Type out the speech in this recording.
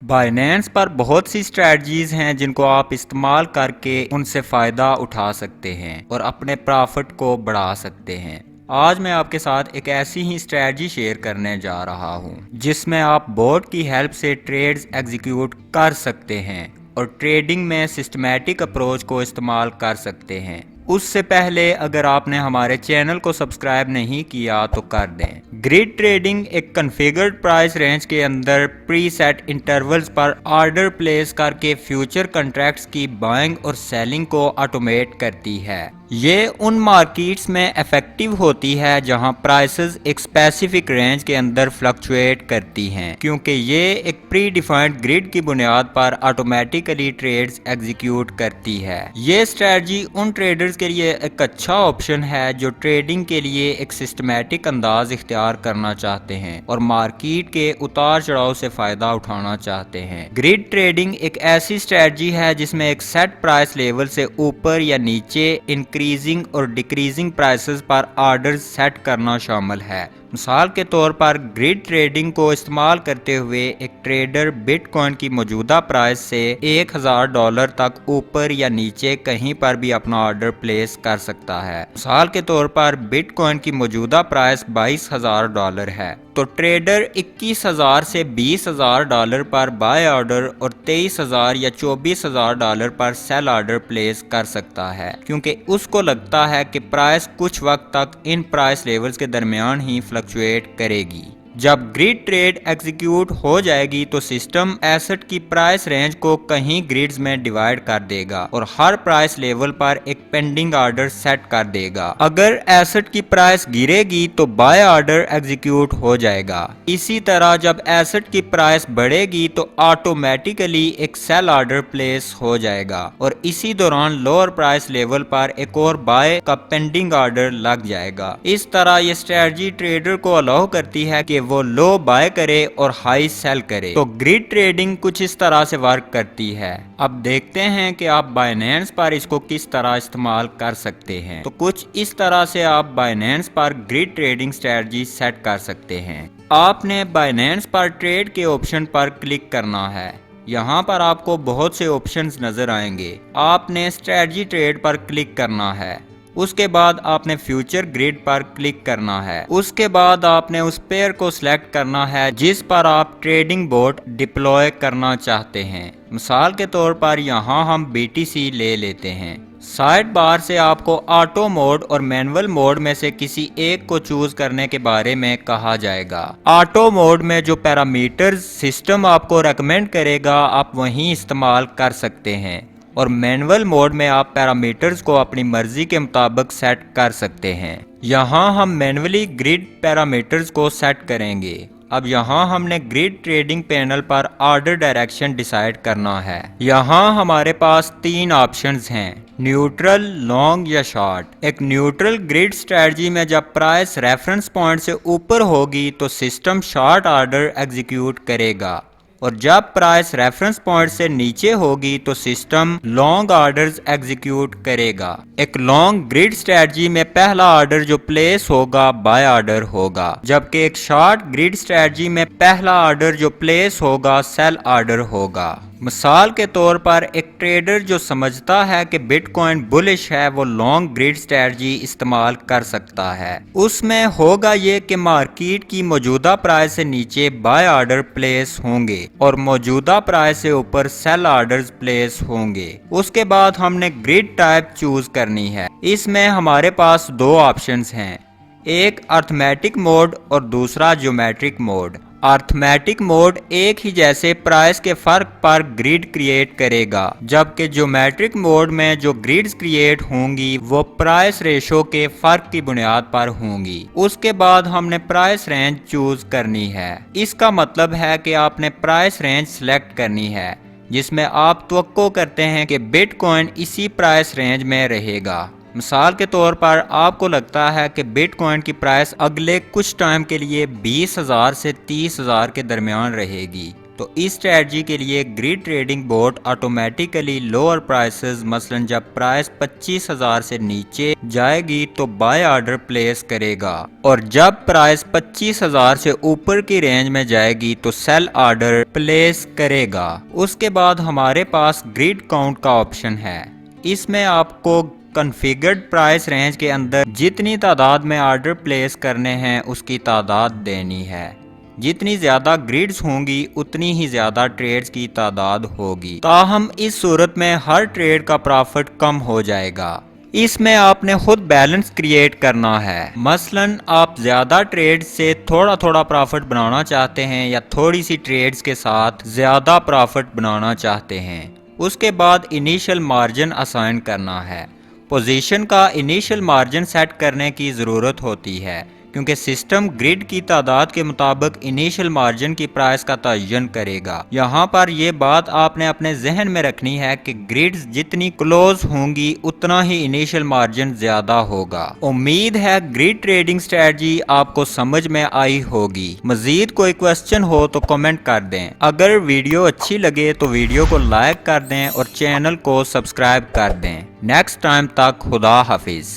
Binance पर बहुत सी strategies हैं जिनको आप इस्तेमाल करके उनसे फ़ायदा उठा सकते हैं और अपने प्रॉफिट को बढ़ा सकते हैं। आज मैं आपके साथ एक ऐसी ही स्ट्रेटजी शेयर करने जा रहा हूं जिसमें आप बोट की हेल्प से ट्रेड्स एग्जीक्यूट कर सकते हैं और ट्रेडिंग में सिस्टमैटिक अप्रोच को इस्तेमाल कर सकते हैं। उससे पहले अगर आपने हमारे चैनल को सब्सक्राइब नहीं किया तो कर दें। ग्रिड ट्रेडिंग एक कॉन्फ़िगर्ड प्राइस रेंज के अंदर प्री सेट इंटरवल्स पर ऑर्डर प्लेस करके फ्यूचर कॉन्ट्रैक्ट्स की बाइंग और सेलिंग को ऑटोमेट करती है। ये उन मार्केट्स में इफेक्टिव होती है जहां प्राइसेस एक स्पेसिफिक रेंज के अंदर फ्लक्चुएट करती हैं, क्योंकि ये एक प्री डिफाइंड ग्रिड की बुनियाद पर ऑटोमेटिकली ट्रेड्स एग्जीक्यूट करती है। ये स्ट्रेटजी उन ट्रेडर्स के लिए एक अच्छा ऑप्शन है जो ट्रेडिंग के लिए एक सिस्टमैटिक अंदाज इख्तियार करना चाहते हैं और मार्केट के उतार चढ़ाव से फायदा उठाना चाहते हैं। ग्रिड ट्रेडिंग एक ऐसी स्ट्रेटजी है जिसमें एक सेट प्राइस लेवल से ऊपर या नीचे इंक्रीजिंग और डिक्रीजिंग प्राइसेस पर ऑर्डर सेट करना शामिल है। मिसाल के तौर पर ग्रिड ट्रेडिंग को इस्तेमाल करते हुए एक ट्रेडर बिटकॉइन की मौजूदा प्राइस से $1000 तक ऊपर या नीचे कहीं पर भी अपना ऑर्डर प्लेस कर सकता है। मिसाल के तौर पर बिटकॉइन की मौजूदा प्राइस $22000 है, तो ट्रेडर 21000 से $20000 पर बाय ऑर्डर और $23000 या $24000 पर सेल ऑर्डर प्लेस कर सकता है, क्योंकि उसको लगता है कि प्राइस कुछ वक्त तक इन प्राइस लेवल्स के दरमियान ही फ्लक्चुएट करेगी। जब ग्रिड ट्रेड एग्जीक्यूट हो जाएगी तो सिस्टम एसेट की प्राइस रेंज को कहीं ग्रिड्स में डिवाइड कर देगा और हर प्राइस लेवल पर एक पेंडिंग ऑर्डर सेट कर देगा। अगर एसेट की प्राइस गिरेगी तो बाय ऑर्डर एग्जीक्यूट हो जाएगा। इसी तरह जब एसेट की प्राइस बढ़ेगी तो ऑटोमेटिकली एक सेल ऑर्डर प्लेस हो जाएगा और इसी दौरान लोअर प्राइस लेवल पर एक और बाय का पेंडिंग ऑर्डर लग जाएगा। इस तरह ये स्ट्रेटजी ट्रेडर को अलाउ करती है कि वो लो बाय करे और हाई सेल करे। तो ग्रिड ट्रेडिंग कुछ इस तरह से वर्क करती है। अब देखते हैं कि आप बाइनेंस पर इसको किस तरह इस्तेमाल कर सकते हैं। तो कुछ इस तरह से आप बाइनेंस पर ग्रिड ट्रेडिंग स्ट्रेटजी सेट कर सकते हैं। आपने बाइनेंस पर ट्रेड के ऑप्शन पर क्लिक करना है। यहाँ पर आपको बहुत से ऑप्शंस नजर आएंगे। आपने स्ट्रेटजी ट्रेड पर क्लिक करना है। उसके बाद आपने फ्यूचर ग्रिड पर क्लिक करना है। उसके बाद आपने उस पेयर को सिलेक्ट करना है जिस पर आप ट्रेडिंग बोट डिप्लॉय करना चाहते हैं। मिसाल के तौर पर यहाँ हम BTC ले लेते हैं। साइड बार से आपको ऑटो मोड और मैनुअल मोड में से किसी एक को चूज करने के बारे में कहा जाएगा। ऑटो मोड में जो पैरामीटर्स सिस्टम आपको रेकमेंड करेगा आप वहीं इस्तेमाल कर सकते हैं और मैनुअल मोड में आप पैरामीटर्स को अपनी मर्जी के मुताबिक सेट कर सकते हैं। यहाँ हम मैनुअली ग्रिड पैरामीटर्स को सेट करेंगे। अब यहाँ हमने ग्रिड ट्रेडिंग पैनल पर ऑर्डर डायरेक्शन डिसाइड करना है। यहाँ हमारे पास 3 ऑप्शंस हैं, न्यूट्रल, लॉन्ग या शॉर्ट। एक न्यूट्रल ग्रिड स्ट्रेटजी में जब प्राइस रेफरेंस पॉइंट से ऊपर होगी तो सिस्टम शॉर्ट ऑर्डर एग्जीक्यूट करेगा और जब प्राइस रेफरेंस पॉइंट से नीचे होगी तो सिस्टम लॉन्ग ऑर्डर्स एग्जीक्यूट करेगा। एक लॉन्ग ग्रिड स्ट्रेटजी में पहला ऑर्डर जो प्लेस होगा बाय ऑर्डर होगा, जबकि एक शॉर्ट ग्रिड स्ट्रेटजी में पहला ऑर्डर जो प्लेस होगा सेल ऑर्डर होगा। मिसाल के तौर पर एक ट्रेडर जो समझता है कि बिटकॉइन बुलिश है वो लॉन्ग ग्रिड स्ट्रेटजी इस्तेमाल कर सकता है। उसमें होगा ये कि मार्केट की मौजूदा प्राइस से नीचे बाय ऑर्डर प्लेस होंगे और मौजूदा प्राइस से ऊपर सेल ऑर्डर्स प्लेस होंगे। उसके बाद हमने ग्रिड टाइप चूज करनी है। इसमें हमारे पास 2 ऑप्शंस हैं, एक अर्थमेटिक मोड और दूसरा ज्योमेट्रिक मोड। अर्थमेटिक मोड एक ही जैसे प्राइस के फर्क पर ग्रिड क्रिएट करेगा, जबकि ज्योमेट्रिक मोड में जो ग्रिड्स क्रिएट होंगी वो प्राइस रेशो के फर्क की बुनियाद पर होंगी। उसके बाद हमने प्राइस रेंज चूज करनी है। इसका मतलब है कि आपने प्राइस रेंज सिलेक्ट करनी है जिसमें आप तवक्को करते हैं कि बिटकॉइन इसी प्राइस रेंज में रहेगा। मिसाल के तौर पर आपको लगता है कि बिटकॉइन की प्राइस अगले कुछ टाइम के लिए 20,000 से 30,000 के दरमियान रहेगी, तो इस स्ट्रेटजी के लिए grid trading boat automatically lower prices, मसलन जब प्राइस 25,000 से नीचे जाएगी तो बाय ऑर्डर प्लेस करेगा, और जब प्राइस 25,000 से ऊपर की रेंज में जाएगी तो सेल ऑर्डर प्लेस करेगा। उसके बाद हमारे पास ग्रिड काउंट का ऑप्शन है। इसमें आपको कॉन्फ़िगर्ड प्राइस रेंज के अंदर जितनी तादाद में ऑर्डर प्लेस करने हैं उसकी तादाद देनी है। जितनी ज़्यादा ग्रिड्स होंगी उतनी ही ज़्यादा ट्रेड्स की तादाद होगी, ताहम इस सूरत में हर ट्रेड का प्रॉफिट कम हो जाएगा। इसमें आपने खुद बैलेंस क्रिएट करना है। मसलन आप ज़्यादा ट्रेड से थोड़ा थोड़ा प्रॉफिट बनाना चाहते हैं या थोड़ी सी ट्रेड्स के साथ ज़्यादा प्रॉफिट बनाना चाहते हैं। उसके बाद इनिशियल मार्जिन असाइन करना है। पोजीशन का इनिशियल मार्जिन सेट करने की ज़रूरत होती है क्योंकि सिस्टम ग्रिड की तादाद के मुताबिक इनिशियल मार्जिन की प्राइस का तयन करेगा। यहाँ पर यह बात आपने अपने जहन में रखनी है कि ग्रिड्स जितनी क्लोज होंगी उतना ही इनिशियल मार्जिन ज्यादा होगा। उम्मीद है ग्रिड ट्रेडिंग स्ट्रेटजी आपको समझ में आई होगी। मजीद कोई क्वेश्चन हो तो कमेंट कर दें। अगर वीडियो अच्छी लगे तो वीडियो को लाइक कर दें और चैनल को सब्सक्राइब कर दें। नेक्स्ट टाइम तक खुदा हाफिज।